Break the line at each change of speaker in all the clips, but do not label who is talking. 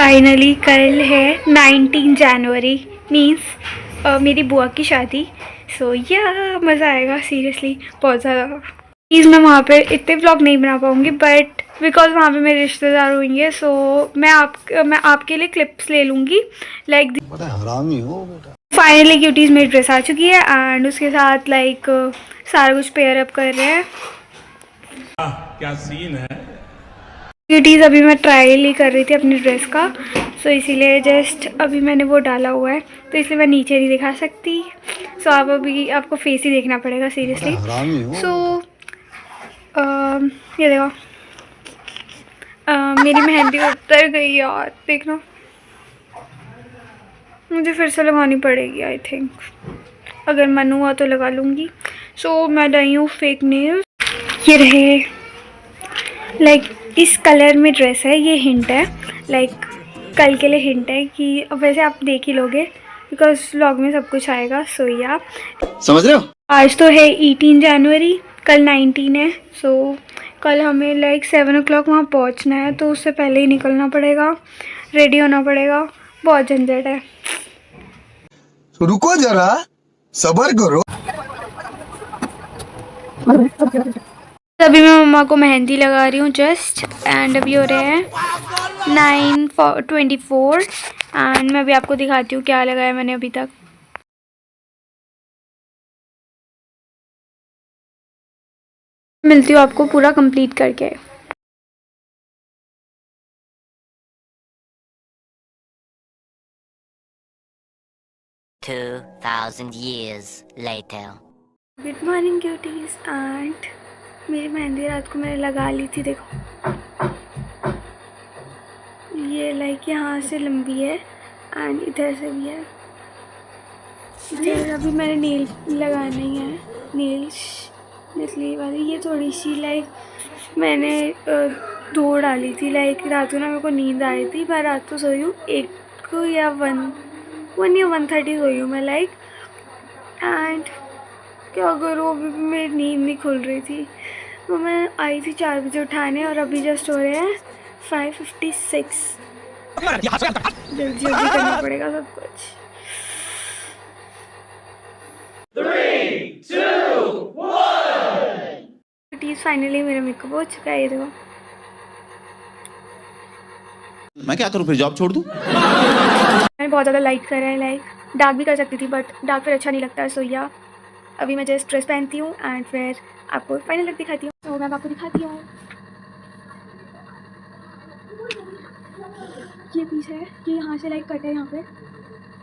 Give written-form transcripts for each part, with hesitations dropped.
Finally कल है 19 जनवरी means मेरी बुआ की शादी। सो या मज़ा आएगा सीरियसली बहुत ज़्यादा। प्लीज़ मैं वहाँ पे इतने व्लॉग नहीं बना पाऊँगी बट बिकॉज वहाँ पे मेरे रिश्तेदार होंगे सो मैं आपके लिए क्लिप्स ले लूँगी लाइक।
हरामी हो बेटा।
फाइनली क्यूटीज़ मेरी ड्रेस आ चुकी है एंड उसके साथ लाइक सारा कुछ पेयर अप कर रहे हैं।
क्या सीन है।
क्यूटीज़ अभी मैं ट्रायल ही कर रही थी अपनी ड्रेस का सो इसीलिए जस्ट अभी मैंने वो डाला हुआ है तो इसलिए मैं नीचे नहीं दिखा सकती। सो आप अभी आपको फेस ही देखना पड़ेगा सीरियसली। सो ये देखो मेरी मेहंदी उतर गई यार, देखना मुझे फिर से लगानी पड़ेगी आई थिंक, अगर मन हुआ तो लगा लूँगी। सो मैं लाई हूँ फेक नेल्स, ये रहे लाइक इस कलर में ड्रेस है, ये हिंट है लाइक कल के लिए हिंट है कि अब वैसे आप देख ही लोगे बिकॉज व्लॉग में सब कुछ आएगा। सो या
समझ रहे हो।
आज तो है 18 जनवरी, कल 19 है। सो कल हमें लाइक 7 o'clock वहाँ पहुँचना है तो उससे पहले ही निकलना पड़ेगा, रेडी होना पड़ेगा, बहुत झंझट है।
रुको जरा सब्र करो।
अभी मैं मम्मा को मेहंदी लगा रही हूँ जस्ट एंड अभी हो रहे हैं 9:24 एंड मैं अभी आपको दिखाती हूँ क्या लगाया मैंने अभी तक। मिलती हूँ आपको पूरा कंप्लीट करके।
2000 years later.
Good morning cuties and मेरी मेहंदी रात को मैंने लगा ली थी, देखो ये लाइक यहाँ से लंबी है एंड इधर से भी है। इधर अभी मैंने नेल लगाना ही है, नेल्स नकली वाली, ये थोड़ी सी लाइक मैंने धो डाली थी लाइक रात को ना मेरे को नींद आ रही थी, मैं रात को सोई हूँ 1 या 1:30 सोई हूँ मैं लाइक एंड क्या करूँ अभी भी मेरी नींद नहीं खुल रही थी तो मैं आई थी 4 बजे उठाने और अभी जस्ट हो रहे हैं 5:56। जल्दी जल्दी करना पड़ेगा सब कुछ।
3, 2, 1।
फाइनली मेरा मेकअप हो चुका है, ये देखो।
मैं क्या करूँ फिर, जॉब छोड़ दूँ?
मैंने बहुत ज़्यादा लाइक करा है, लाइक डार्क भी कर सकती थी बट डार्क फिर अच्छा नहीं लगता है। सो या अभी मैं जस्ट ड्रेस पहनती हूँ एंड फिर आपको फाइनल लुक दिखाती हूँ। तो मैं आपको दिखाती हूँ, ये पीस है, ये यहाँ से लाइक कट है, यहाँ पे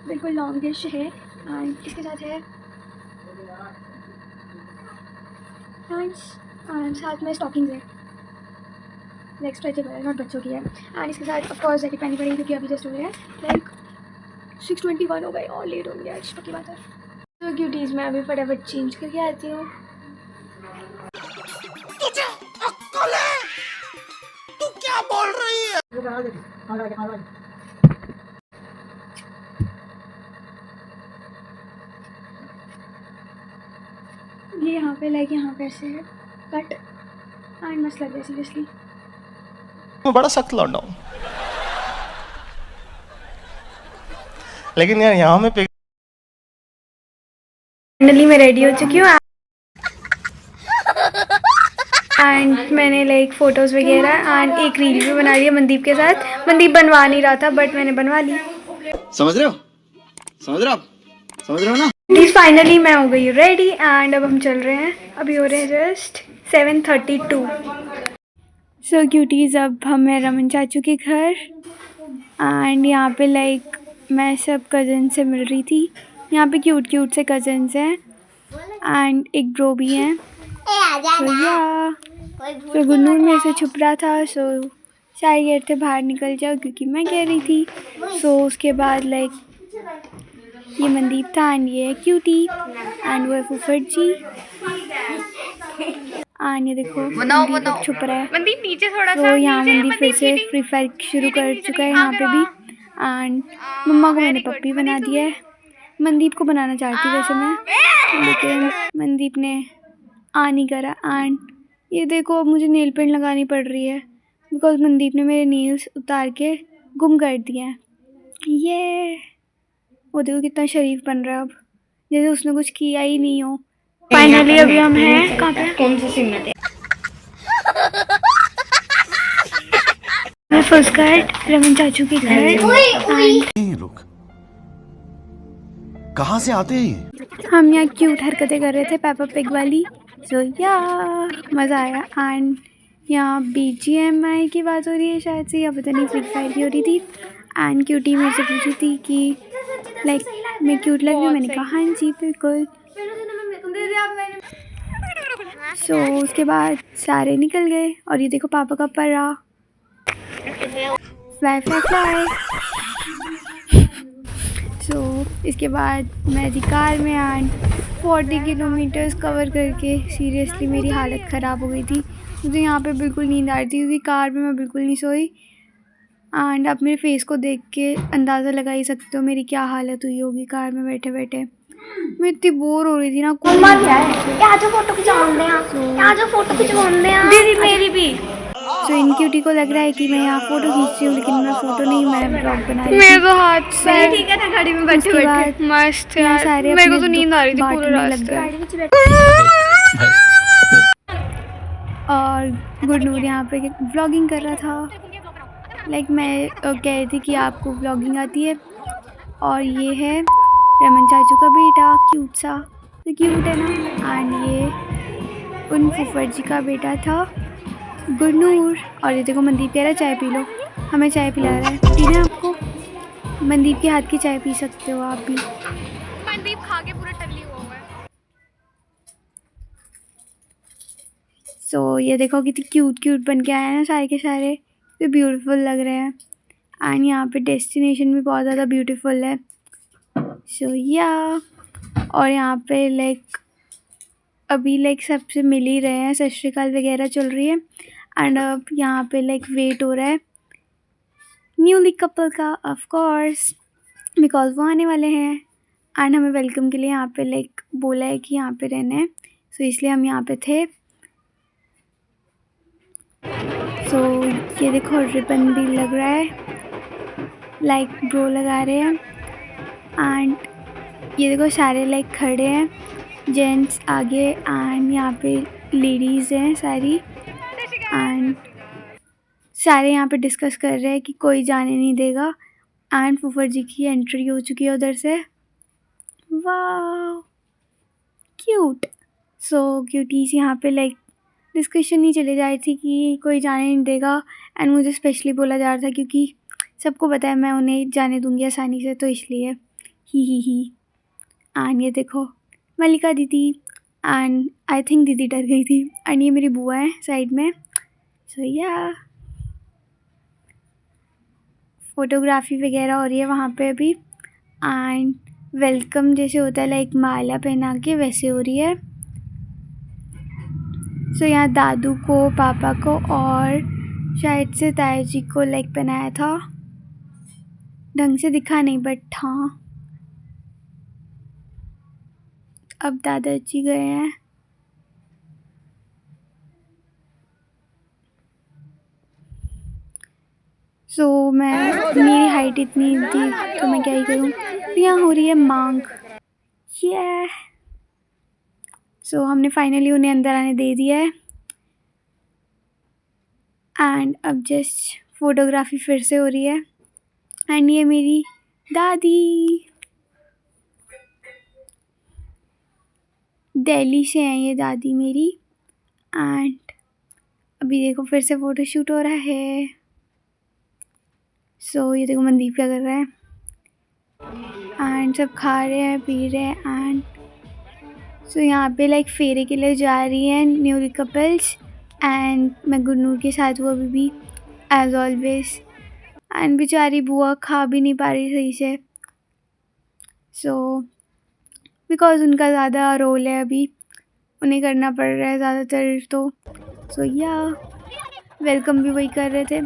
बिल्कुल लॉन्गिश है एंड इसके साथ है एंड साथ में स्टॉकिंग्स है, लाइक स्ट्रेचेबल है, नॉट बच्चों की है एंड इसके साथ ऑफ कोर्स जैकेट पहनी पड़ेगी क्योंकि अभी जस्ट हो गया है लाइक 6:21 हो गए और लेट हो गया आज की बात है। तो क्यूटीज मैं अभी फटाफट चेंज करके आती हूँ।
तुझे अक्ल है? तू क्या बोल रही है?
ये यहाँ पे लाइक यहाँ पे ऐसे है कट एंड मस्त लग रहा है सीरियसली।
मैं बड़ा सख्त लौंडा हूँ लेकिन यार यहाँ में
फाइनली मैं रेडी हो चुकी हूँ एंड मैंने लाइक फ़ोटोज़ वगैरह एंड एक रील भी बना ली है मनदीप के साथ। मनदीप बनवा नहीं रहा था बट मैंने बनवा ली।
समझ रहे हो? समझ रहे हो आप? समझ रहे हो ना?
प्लीज़ फाइनली मैं हो गई रेडी एंड अब हम चल रहे हैं, अभी हो रहे हैं जस्ट 7:32। सो क्यूटीज़ अब हम हैं रमन चाचू के घर एंड यहाँ पे लाइक मैं सब कज़न से मिल रही थी। यहाँ पे क्यूट क्यूट से कज़न्स हैं एंड एक ब्रो भी हैं। तो गुन्नू में से छुप रहा था सो सारे कह रहे थे बाहर निकल जाओ क्योंकि मैं कह रही थी। सो उसके बाद लाइक ये मनदीप था एंड ये है क्यूटी एंड वो है फुफड़ जी एंड ये देखो मनदीप अब छुप रहा है। मनदीप नीचे थोड़ा सा। तो यहाँ मनदीप फिर से फ्री फायर शुरू कर चुका है यहाँ पे भी एंड मम्मा को मैंने पप्पी बना दिया है। मनदीप को बनाना चाहती वैसे मैं, लेकिन मनदीप ने आ नहीं करा एंड ये देखो अब मुझे नेल पेंट लगानी पड़ रही है बिकॉज मनदीप ने मेरे नेल्स उतार के गुम कर दिए हैं। ये वो देखो कितना शरीफ बन रहा है अब, जैसे उसने कुछ किया ही नहीं हो। फाइनली अभी हम हैं कहाँ पे?
कौन सा सीन है?
मैं फुल स्कर्ट रमन चाचू के घर
ये लोग कहाँ से आते हैं?
हम यहाँ क्यूट हरकतें कर रहे थे पेपा पिग वाली। सो या मज़ा आया। एंड यहाँ BGMI की बात हो रही है शायद से, या पता नहीं फ्री फायर की हो रही थी। एंड क्यूटी मेरे से पूछी थी कि लाइक मैं क्यूट लग रही हूँ। मैंने कहा हाँ जी बिल्कुल। सो उसके बाद सारे निकल गए और ये देखो पापा का पर्रा फ्लाई फ्लाई फ्लाई। सो इसके बाद मैं थी कार में एंड 40 किलोमीटर्स कवर करके सीरियसली मेरी हालत ख़राब हो गई थी। मुझे यहाँ पे बिल्कुल नींद आ रही थी क्योंकि कार में मैं बिल्कुल नहीं सोई। एंड आप मेरे फेस को देख के अंदाज़ा लगा ही सकते हो मेरी क्या हालत हुई होगी कार में बैठे बैठे। मैं इतनी बोर हो रही थी ना।
फोटो खिंचवाने
दीदी मेरी भी। तो इन क्यूटी को लग रहा है कि मैं यहाँ फ़ोटो खींच रही हूँ, लेकिन मैं फ़ोटो नहीं, मैं ब्लॉग बना रही हूँ।
मेरे तो हाथ से
ठीक है ना गाड़ी में बैठे बैठे
मस्त
यहाँ
यार,
सारे
मेरे को
अपने
तो नींद आ रही थी पूरे
बांटने लग
रास्ते।
गए। और गुरनूर यहाँ पे व्लॉगिंग कर रहा था। लाइक मैं कह रही थी कि आपको व्लॉगिंग आती है। और ये है रमन चाचू का बेटा, क्यूट सा, तो क्यूट है ना। एंड ये उन फुफर जी का बेटा था गुरनूर। और ये देखो मनदीप कह रहा है चाय पी लो, हमें चाय पिला रहा है। पीना है आपको? मनदीप के हाथ की चाय पी सकते हो आप भी।
मनदीप खा के पूरा टल्ली हुआ है।
सो ये देखो कितनी क्यूट क्यूट बन के आए हैं ना सारे के सारे, तो ब्यूटीफुल लग रहे हैं। एंड यहाँ पे डेस्टिनेशन भी बहुत ज़्यादा ब्यूटीफुल है। सो या और यहाँ पे लाइक अभी लाइक सबसे मिल ही रहे हैं, सत श्री अकाल वगैरह चल रही है। एंड अब यहाँ पे लाइक वेट हो रहा है न्यूली कपल का, ऑफ कोर्स, बिकॉज वो आने वाले हैं। एंड हमें वेलकम के लिए यहाँ पे लाइक बोला है कि यहाँ पे रहना है, सो इसलिए हम यहाँ पे थे। सो ये देखो रिबन भी लग रहा है, लाइक ब्रो लगा रहे हैं। एंड ये देखो सारे लाइक खड़े हैं, जेंट्स आगे एंड यहाँ पे लेडीज़ हैं सारी। एंड सारे यहाँ पे डिस्कस कर रहे हैं कि कोई जाने नहीं देगा। एंड फूफर जी की एंट्री हो चुकी है उधर से। वाह क्यूट। सो क्यूटीज यहाँ पे लाइक डिस्कशन नहीं चली जा रही थी कि कोई जाने नहीं देगा। एंड मुझे स्पेशली बोला जा रहा था क्योंकि सबको पता है मैं उन्हें जाने दूंगी आसानी से, तो इसलिए ही। एंड ये देखो मलिका दीदी, एंड आई थिंक दीदी डर गई थी। एंड ये मेरी बुआ है साइड में। सो या फोटोग्राफी वगैरह हो रही है वहाँ पे अभी। एंड वेलकम जैसे होता है लाइक माला पहना के, वैसे हो रही है। सो यहाँ दादू को, पापा को और शायद से ताया जी को लाइक पहनाया था। ढंग से दिखा नहीं बट हाँ। अब दादाजी गए हैं। सो मेरी हाइट इतनी थी तो मैं क्या ही करूँ। तो यहाँ हो रही है मांग। ये सो हमने फाइनली उन्हें अंदर आने दे दिया है। एंड अब जस्ट फोटोग्राफी फिर से हो रही है। एंड ये मेरी दादी, दिल्ली से हैं ये दादी मेरी। एंड अभी देखो फिर से फ़ोटोशूट हो रहा है। सो ये देखो मनदीप क्या कर रहा है। एंड सब खा रहे हैं, पी रहे हैं। एंड सो यहाँ पे लाइक फेरे के लिए जा रही हैं न्यूली कपल्स। एंड मैं गुरनूर के साथ हूँ अभी भी एज ऑलवेज। एंड बेचारी बुआ खा भी नहीं पा रही सही से। सो बिकॉज़ उनका ज़्यादा रोल है अभी, उन्हें करना पड़ रहा है ज़्यादातर। तो सो या वेलकम भी वही कर रहे थे।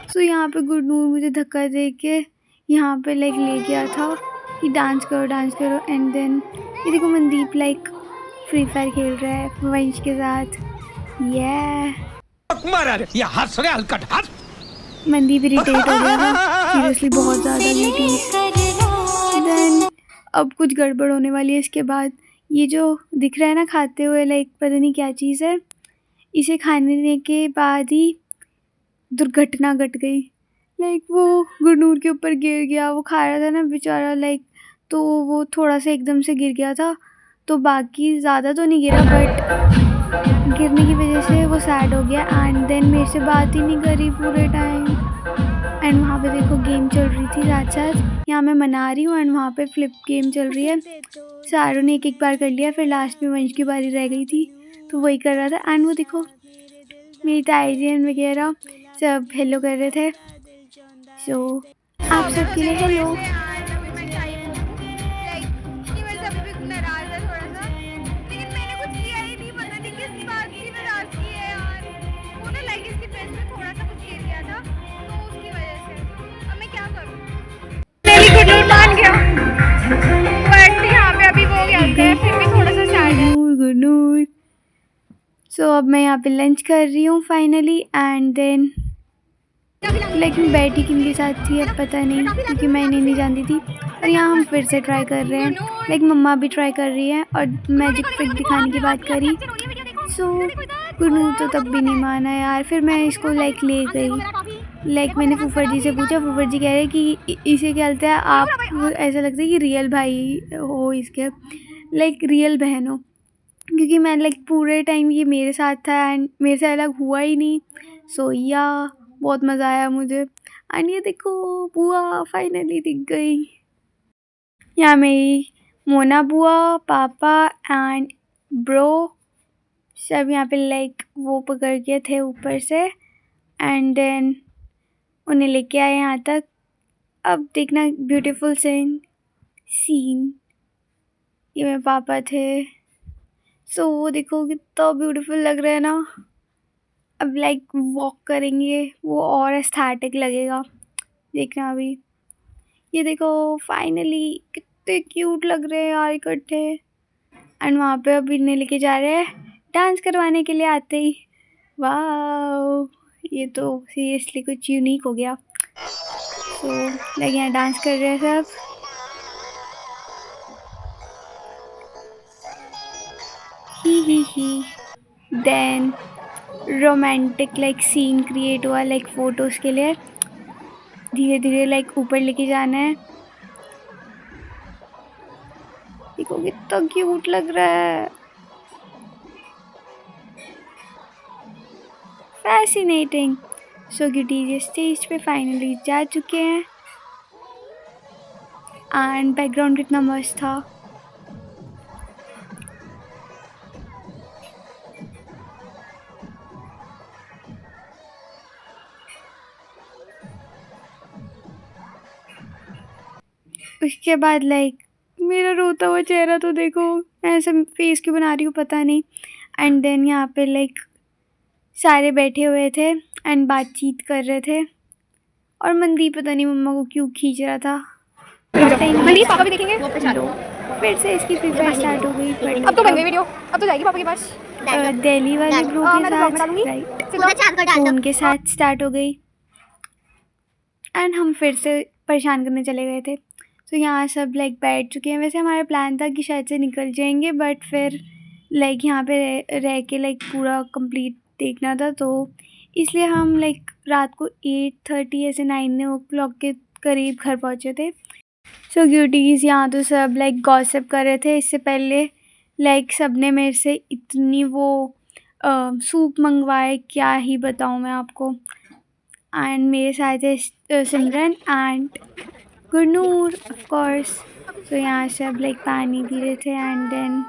सो यहाँ पे गुरनूर मुझे धक्का दे के यहाँ पे लाइक ले गया था कि डांस करो। एंड देन ये देखो मनदीप लाइक फ्री फायर खेल रहा है वंश के साथ। ये
ये हंस रहे हलकट हंस।
मनदीप इरिटेट हो गया था सीरियसली बहुत ज़्यादा लेटी। देन अब कुछ गड़बड़ होने वाली है इसके बाद। ये जो दिख रहा है ना खाते हुए लाइक पता नहीं क्या चीज़ है, इसे खाने के बाद ही दुर्घटना घट गई। लाइक वो गुरनूर के ऊपर गिर गया, वो खा रहा था ना बेचारा लाइक, तो वो थोड़ा सा एकदम से गिर गया था, तो बाकी ज़्यादा तो नहीं गिरा बट गिरने की वजह से वो सैड हो गया। एंड देन मेरे से बात ही नहीं करी पूरे टाइम। एंड वहाँ पे देखो गेम चल रही थी साथ साथ, यहाँ मैं मना रही हूँ एंड वहाँ पे फ्लिप गेम चल रही है। सारों ने एक एक बार कर लिया, फिर लास्ट में वंश की बारी रह गई थी तो वही कर रहा था। एंड वो देखो मेरी ताईजन वगैरह सब हेलो कर रहे थे। सो आप सबके लिए हेलो। गुरनूर। सो अब मैं यहाँ पे लंच कर रही हूँ फाइनली। एंड देन लाइक मैं बैठी किनके साथ थी अब पता नहीं, क्योंकि मैं नहीं जानती थी। और यहाँ हम फिर से ट्राई कर रहे हैं, लाइक मम्मा भी ट्राई कर रही है और मैजिक ट्रिक दिखाने की बात करी। सो गुरनूर तो तब भी नहीं माना यार। फिर मैं इसको लाइक ले गई। लाइक मैंने फूफड़ जी से पूछा, फूफड़ जी कह रहे कि इसे क्या लगता है आप, ऐसा लगता है कि रियल भाई हो इसके, लाइक रियल बहन हो, क्योंकि मैं लाइक पूरे टाइम ये मेरे साथ था एंड मेरे से अलग हुआ ही नहीं। सो या बहुत मज़ा आया मुझे। एंड ये देखो बुआ फाइनली दिख गई। यहाँ मेरी मोना बुआ, पापा एंड ब्रो सब यहाँ पे लाइक वो पकड़ के थे ऊपर से एंड देन उन्हें लेके आए यहाँ तक। अब देखना ब्यूटीफुल सीन। ये मेरे पापा थे। सो वो देखो कितना ब्यूटीफुल लग रहा है ना। अब लाइक वॉक करेंगे वो और एस्थेटिक लगेगा, देखना अभी। ये देखो फाइनली कितने क्यूट लग रहे हैं यार इकट्ठे। एंड वहाँ पे अब इन्हें लेके जा रहे हैं डांस करवाने के लिए आते ही। वाह ये तो सीरियसली कुछ यूनिक हो गया। सो लाइक यहाँ डांस कर रहे हैं सब। He then romantic like scene create हुआ लाइक फ़ोटोज़ के लिए। धीरे धीरे लाइक ऊपर लेके जाना है। देखो कितना क्यूट लग रहा है, फैसिनेटिंग। सो क्यूटीज स्टेज पे फाइनली जा चुके हैं एंड बैकग्राउंड कितना मस्त था। उसके बाद लाइक मेरा रोता हुआ चेहरा तो देखो, मैं ऐसा फेस क्यों बना रही हूँ पता नहीं। एंड देन यहाँ पे लाइक सारे बैठे हुए थे एंड बातचीत कर रहे थे और मनदीप पता नहीं मम्मा को क्यों खींच रहा था।
मनदीप पापा भी देखेंगे।
फिर से इसकी फ्री फायर स्टार्ट हो गई।
अब तो बन गई वीडियो, अब तो जाएगी पापा के पास।
दिल्ली वाले ग्रुप के साथ राइट उनके साथ स्टार्ट हो गई एंड हम फिर से परेशान करने चले गए थे। तो यहाँ सब लाइक बैठ चुके हैं। वैसे हमारा प्लान था कि शायद से निकल जाएंगे बट फिर लाइक यहाँ पे रह के लाइक पूरा कंप्लीट देखना था, तो इसलिए हम लाइक रात को 8:30 ऐसे 9 o'clock के करीब घर पहुँचे थे। सो क्यूटीज़ यहाँ तो सब लाइक गॉसिप कर रहे थे। इससे पहले लाइक सब ने मेरे से इतनी वो सूप मंगवाए क्या ही बताऊँ मैं आपको। एंड मेरे साथ है सिमरन एंड गुरनूर ऑफ कोर्स। तो यहाँ सब लाइक पानी पी रहे थे एंड देन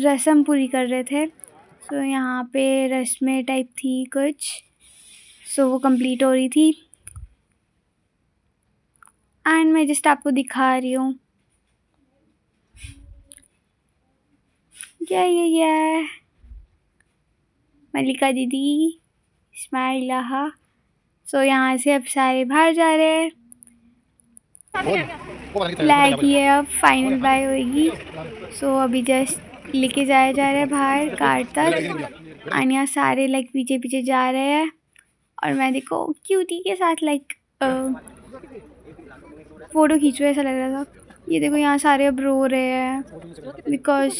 रसम पूरी कर रहे थे। सो यहाँ पे रस्में टाइप थी कुछ, सो वो कंप्लीट हो रही थी एंड मैं जस्ट आपको दिखा रही हूँ। ये मल्लिका दीदी स्माइल रहा। सो यहाँ से अब सारे बाहर जा रहे हैं। लाइक ये अब फाइनल बाय होएगी। सो अभी जस्ट लेके जाया जा रहा है बाहर कार तक एंड यहाँ सारे लाइक पीछे पीछे जा रहे हैं और मैं देखो क्यूटी के साथ लाइक फ़ोटो खींच रहे ऐसा लग रहा था। ये देखो यहाँ सारे अब रो रहे हैं बिकॉज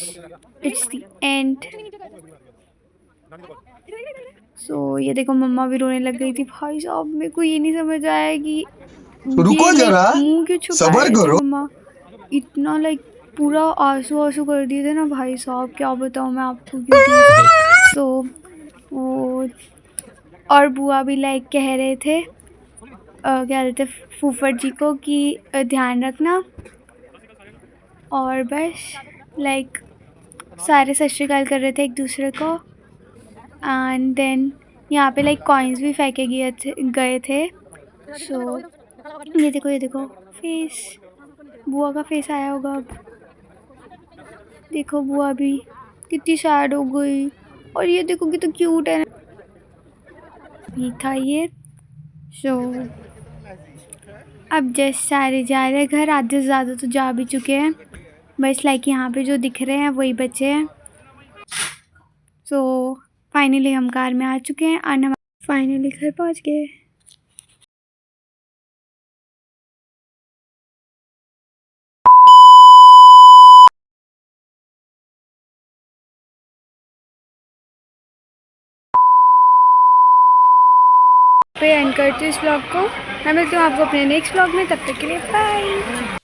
इट्स द एंड। सो ये देखो मम्मा भी रोने लग गई थी। भाई साहब मेरे को ये नहीं समझ आया कि
रुको
ये
जरा,
मुंह क्यों छुपा
सब्र
रहे थे
करो।
मम्मा। इतना लाइक पूरा आंसू आंसू कर दिए थे ना भाई साहब, क्या बताऊँ मैं आपको। क्योंकि तो वो और बुआ भी लाइक कह रहे थे क्या कहते फूफड़ जी को कि ध्यान रखना। और बस लाइक सारे सत श्री अकाल कर रहे थे एक दूसरे को। एंड देन यहाँ पे लाइक कॉइन्स भी फेंके गए थे। सो ये देखो फेस, बुआ का फेस आया होगा अब। देखो बुआ भी कितनी सैड हो गई। और ये देखो कितना क्यूट है। ये था ये। सो अब जस्ट सारे जा रहे हैं घर, आधे से ज़्यादा तो जा भी चुके हैं। बस लाइक यहाँ पे जो दिख रहे हैं वही बचे हैं। सो फाइनली हम कार में आ चुके हैं और हम फाइनली घर पहुँच गए। पे एंड करते इस ब्लॉग को। मैं मिलती हूँ आपको अपने नेक्स्ट ब्लॉग में, तब तक के लिए बाय।